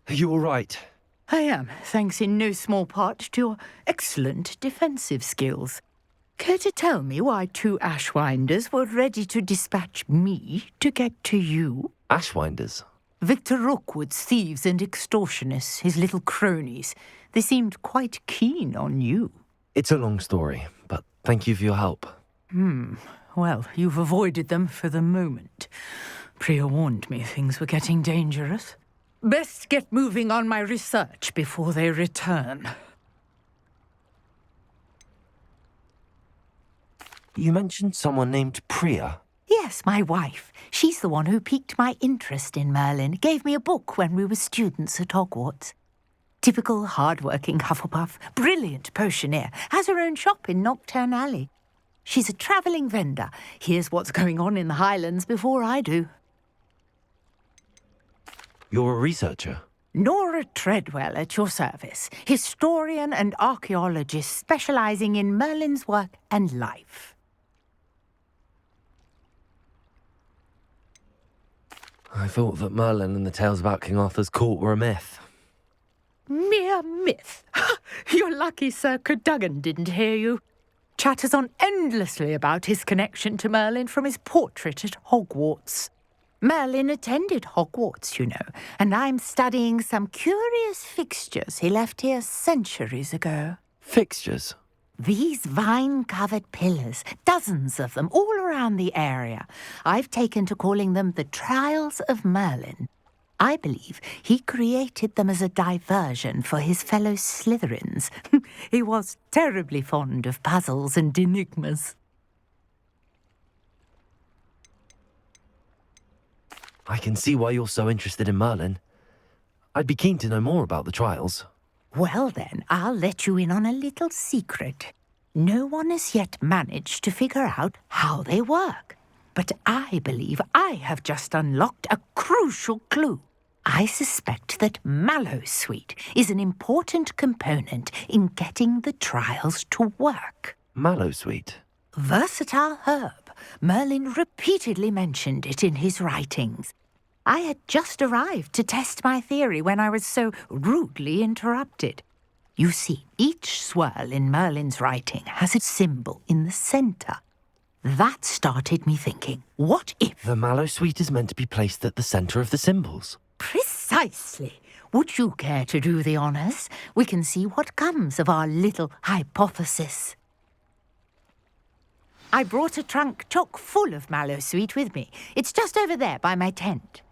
Are you all right? I am, thanks in no small part to your excellent defensive skills. Care to tell me why 2 Ashwinders were ready to dispatch me to get to you? Ashwinders? Victor Rookwood's thieves and extortionists, his little cronies. They seemed quite keen on you. It's a long story, but thank you for your help. Well, you've avoided them for the moment. Priya warned me things were getting dangerous. Best get moving on my research before they return. You mentioned someone named Priya. Yes, my wife. She's the one who piqued my interest in Merlin. Gave me a book when we were students at Hogwarts. Typical hard-working Hufflepuff, brilliant potioneer, has her own shop in Knockturn Alley. She's a travelling vendor. Hears what's going on in the Highlands before I do. You're a researcher? Nora Treadwell at your service, historian and archaeologist specialising in Merlin's work and life. I thought that Merlin and the tales about King Arthur's court were a myth. Mere myth. You're lucky Sir Cadogan didn't hear you. Chatters on endlessly about his connection to Merlin from his portrait at Hogwarts. Merlin attended Hogwarts, you know, and I'm studying some curious fixtures he left here centuries ago. Fixtures? These vine-covered pillars, dozens of them, all around the area. I've taken to calling them the Trials of Merlin. I believe he created them as a diversion for his fellow Slytherins. He was terribly fond of puzzles and enigmas. I can see why you're so interested in Merlin. I'd be keen to know more about the trials. Well then, I'll let you in on a little secret. No one has yet managed to figure out how they work. But I believe I have just unlocked a crucial clue. I suspect that Mallowsweet is an important component in getting the trials to work. Mallowsweet? Versatile herb. Merlin repeatedly mentioned it in his writings. I had just arrived to test my theory when I was so rudely interrupted. You see, each swirl in Merlin's writing has a symbol in the centre. That started me thinking, what if... The Mallowsweet is meant to be placed at the centre of the symbols. Precisely. Would you care to do the honours? We can see what comes of our little hypothesis. I brought a trunk chock full of Mallowsweet with me. It's just over there by my tent.